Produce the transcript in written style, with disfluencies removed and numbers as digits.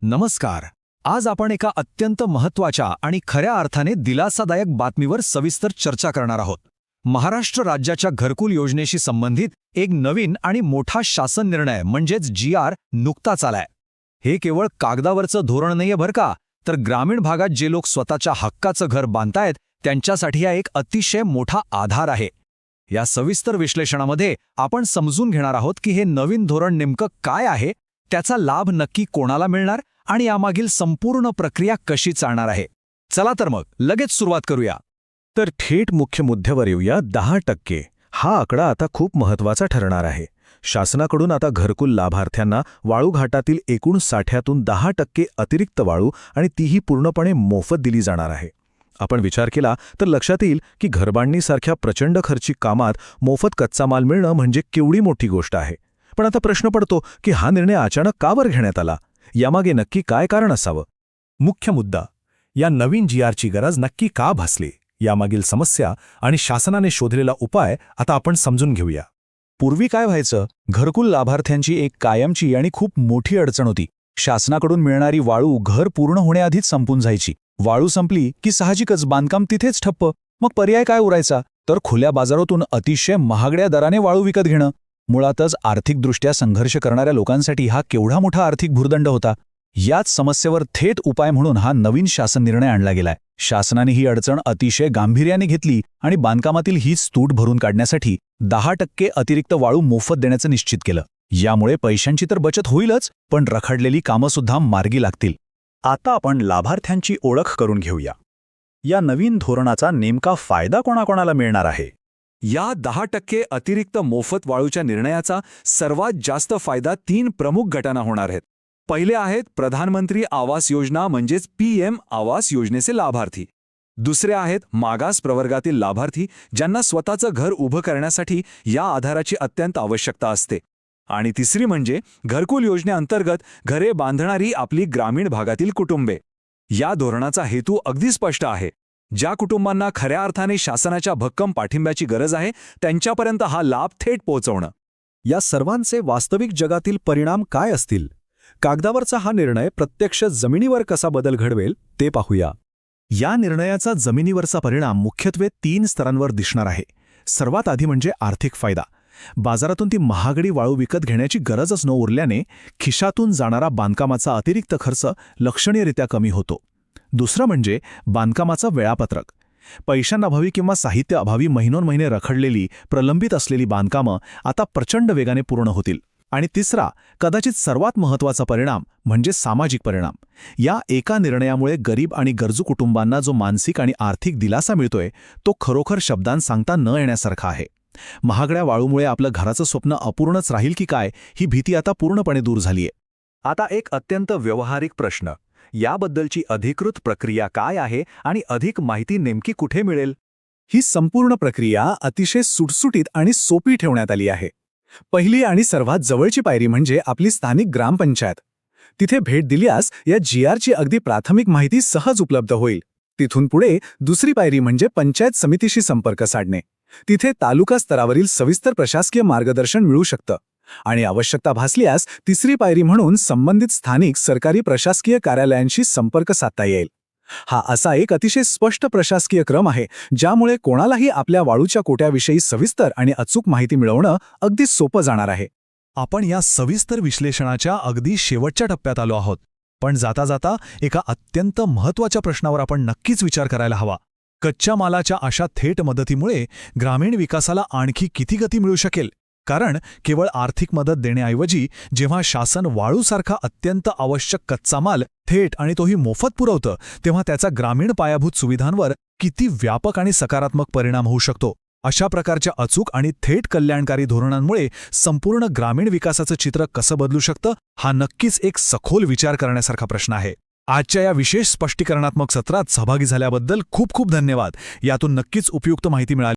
नमस्कार. आज आपण एका अत्यंत महत्त्वाच्या आणि खऱ्या अर्थाने दिलासादायक बातमीवर सविस्तर चर्चा करणार आहोत. महाराष्ट्र राज्याच्या घरकुल योजनेशी संबंधित एक नवीन आणि मोठा शासन निर्णय म्हणजेच GR नुकताच आलाय. हे केवळ कागदावरचं धोरण नाहीये बरं का, तर ग्रामीण भागात जे लोक स्वतःच्या हक्काचं घर बांधतायत त्यांच्यासाठी हा एक अतिशय मोठा आधार आहे. या सविस्तर विश्लेषणामध्ये आपण समजून घेणार आहोत की हे नवीन धोरण नेमकं काय आहे, त्याचा लाभ नक्की कोणाला मिळणार आणि यामागील संपूर्ण प्रक्रिया कशी चालणार आहे. चला तर मग लगेच सुरुवात करूया. तर थेट मुख्य मुद्द्यावर येऊया. 10% हा आकडा आता खूप महत्त्वाचा ठरणार आहे. शासनाकडून आता घरकुल लाभार्थ्यांना वाळू घाटातील एकूण साठ्यातून 10% अतिरिक्त वाळू आणि तीही पूर्णपणे मोफत दिली जाणार आहे. आपण विचार केला तर लक्षात येईल की घरबांधणीसारख्या प्रचंड खर्चिक कामात मोफत कच्चा माल मिळणं म्हणजे केवढी मोठी गोष्ट आहे. पण आता प्रश्न पडतो की हा निर्णय अचानक का बरं घेण्यात आला? यामागे नक्की काय कारण असावं? मुख्य मुद्दा, या नवीन GRची गरज नक्की का भासली, यामागील समस्या आणि शासनाने शोधलेला उपाय आता आपण समजून घेऊया. पूर्वी काय व्हायचं, घरकुल लाभार्थ्यांची एक कायमची आणि खूप मोठी अडचण होती. शासनाकडून मिळणारी वाळू घर पूर्ण होण्याआधीच संपून जायची. वाळू संपली की साहजिकच बांधकाम तिथेच ठप्प. मग पर्याय काय उरायचा? तर खुल्या बाजारातून अतिशय महागड्या दराने वाळू विकत घेणं. मुळातच आर्थिकदृष्ट्या संघर्ष करणाऱ्या लोकांसाठी हा केवढा मोठा आर्थिक भुर्दंड होता. याच समस्येवर थेट उपाय म्हणून हा नवीन शासन निर्णय आणला गेलाय. शासनाने ही अडचण अतिशय गांभीर्याने घेतली आणि बांधकामातील ही तूट भरून काढण्यासाठी 10% अतिरिक्त वाळू मोफत देण्याचं निश्चित केलं. यामुळे पैशांची तर बचत होईलच, पण रखडलेली कामंसुद्धा मार्गी लागतील. आता आपण लाभार्थ्यांची ओळख करून घेऊया. या नवीन धोरणाचा नेमका फायदा कोणाकोणाला मिळणार आहे? या 10% अतिरिक्त मोफत वाळूच्या निर्णयाचा सर्वात जास्त फायदा 3 प्रमुख गटांना होणार आहेत. पहिले आहेत प्रधानमंत्री आवास योजना म्हणजेच PM आवास योजनेचे लाभार्थी. दुसरे आहेत मागास प्रवर्गातील लाभार्थी, ज्यांना स्वतःचं घर उभं करण्यासाठी या आधाराची अत्यंत आवश्यकता असते. आणि तिसरी म्हणजे घरकुल योजनेअंतर्गत घरे बांधणारी आपली ग्रामीण भागातील कुटुंबे. या धोरणाचा हेतू अगदी स्पष्ट आहे. ज्या कुटुंबांना खऱ्या अर्थाने शासनाच्या भक्कम पाठिंब्याची गरज आहे त्यांच्यापर्यंत हा लाभ थेट पोहोचवणं. या सर्वांचे वास्तविक जगातील परिणाम काय असतील? कागदावरचा हा निर्णय प्रत्यक्ष जमिनीवर कसा बदल घडवेल ते पाहूया. या निर्णयाचा जमिनीवरचा परिणाम मुख्यत्वे 3 स्तरांवर दिसणार आहे. सर्वात आधी म्हणजे आर्थिक फायदा. बाजारातून ती महागडी वाळू विकत घेण्याची गरजच न उरल्याने खिशातून जाणारा बांधकामाचा अतिरिक्त खर्च लक्षणीयरित्या कमी होतो. दुसरं म्हणजे बांधकामाचं वेळापत्रक. पैशांअभावी किंवा साहित्य अभावी महिनोन्महिने रखडलेली प्रलंबित असलेली बांधकामं आता प्रचंड वेगाने पूर्ण होतील. आणि तिसरा, कदाचित सर्वात महत्त्वाचा परिणाम म्हणजे सामाजिक परिणाम. या एका निर्णयामुळे गरीब आणि गरजू कुटुंबांना जो मानसिक आणि आर्थिक दिलासा मिळतोय तो खरोखर शब्दांत सांगता न येण्यासारखा आहे. महागड्या वाळूमुळे आपलं घराचं स्वप्न अपूर्णच राहील की काय, ही भीती आता पूर्णपणे दूर झालीय. आता एक अत्यंत व्यावहारिक प्रश्न. याबद्दलची अधिकृत प्रक्रिया काय आहे आणि अधिक माहिती नेमकी कुठे मिळेल? ही संपूर्ण प्रक्रिया अतिशय सुटसुटीत आणि सोपी ठेवण्यात आली आहे. पहिली आणि सर्वात जवळची पायरी म्हणजे आपली स्थानिक ग्रामपंचायत. तिथे भेट दिल्यास या GRची अगदी प्राथमिक माहिती सहज उपलब्ध होईल. तिथून पुढे दुसरी पायरी म्हणजे पंचायत समितीशी संपर्क साधणे. तिथे तालुका स्तरावरील सविस्तर प्रशासकीय मार्गदर्शन मिळू शकतं. आणि आवश्यकता भासल्यास तिसरी पायरी म्हणून संबंधित स्थानिक सरकारी प्रशासकीय कार्यालयांशी संपर्क साधता येईल. हा असा एक अतिशय स्पष्ट प्रशासकीय क्रम आहे ज्यामुळे कोणालाही आपल्या वाळूच्या कोट्याविषयी सविस्तर आणि अचूक माहिती मिळवणं अगदी सोपं जाणार आहे. आपण या सविस्तर विश्लेषणाच्या अगदी शेवटच्या टप्प्यात आलो आहोत. पण जाता जाता एका अत्यंत महत्त्वाच्या प्रश्नावर आपण नक्कीच विचार करायला हवा. कच्च्या मालाच्या अशा थेट मदतीमुळे ग्रामीण विकासाला आणखी किती गती मिळू शकेल? कारण केवळ आर्थिक मदत देण्याऐवजी जेव्हा शासन वाळूसारखा अत्यंत आवश्यक कच्चा माल थेट आणि तोही मोफत पुरवतं, तेव्हा त्याचा ग्रामीण पायाभूत सुविधांवर किती व्यापक आणि सकारात्मक परिणाम होऊ शकतो. अशा प्रकारच्या अचूक आणि थेट कल्याणकारी धोरणांमुळे संपूर्ण ग्रामीण विकासाचं चित्र कसं बदलू शकतं, हा नक्कीच एक सखोल विचार करण्यासारखा प्रश्न आहे. आजच्या या विशेष स्पष्टीकरणात्मक सत्रात सहभागी झाल्याबद्दल खूप खूप धन्यवाद. यातून नक्कीच उपयुक्त माहिती मिळाली